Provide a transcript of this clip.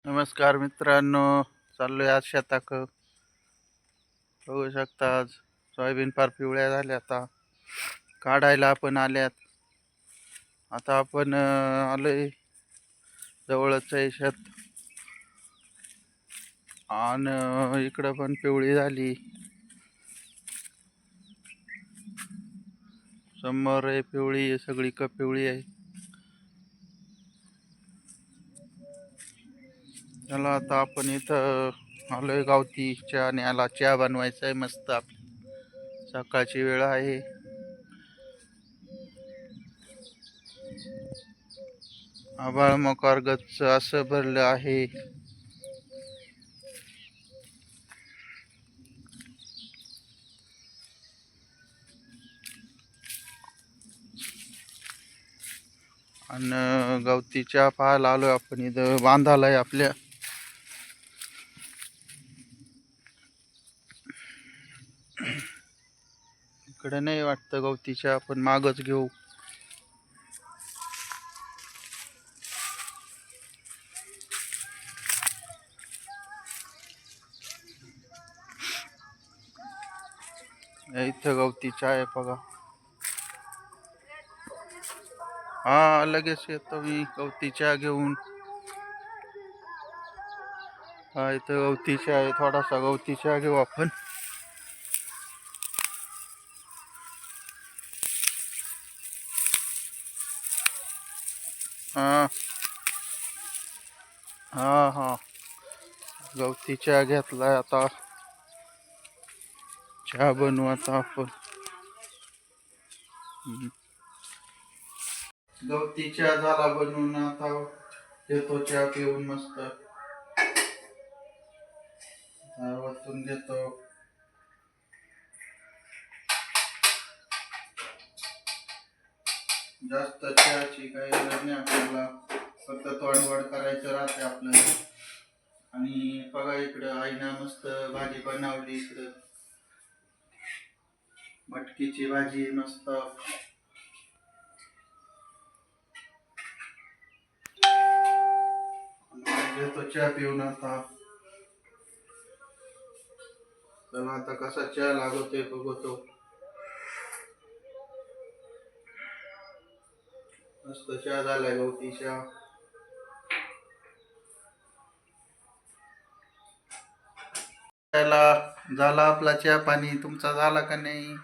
नमस्कार मित्रांनो, चाललोय आज शेताक. बघू शकता आज सोयाबीन फार पिवळ्या झाल्या, आता काढायला आपण आल्यात. आता आपण आलोय, जवळच आहे शेत आणि इकडं पण पिवळी झाली. समोर आहे पिवळी आहे, सगळी पिवळी आहे. चला आता आपण इथं आलोय गावठी चहा न्यायला. चहा बनवायचा आहे मस्त. सकाळची वेळ आहे. आभाळ मोकार गच्च असं भरलं आहे. आणि गावठी चहा पाहायला आलोय आपण. इथं बांधालाय आपल्या. इकडे नाही वाटतं गवती चहा, आपण मागच घेऊ. इथं गवती चहा आहे बघा. हा, लगेच येतो मी गवती चहा घेऊन. हा, इथं गवती चहा आहे. थोडासा गवती चहा घेऊ आपण. हा हा हा, गवती चहा घेतलाय. आता चहा बनवू आता आपण. गवती चहा झाला बनवून. आता घेतो चहा पिऊन मस्त. वरतून घेतो. जास्त चहाची काही गरज नाही आपल्याला, फक्त तोंडवड करायचं राहते आपलं. आणि बघा इकडं आईना मस्त भाजी बनवली. इकडं मटकीची भाजी मस्त. घेतो चहा पिऊन आता. चला आता कसा चहा लागतोय बघतो. मस्त चहा झालाय, गवती चहा. झाला आपला चहा पाणी. तुमचा झाला का नाही?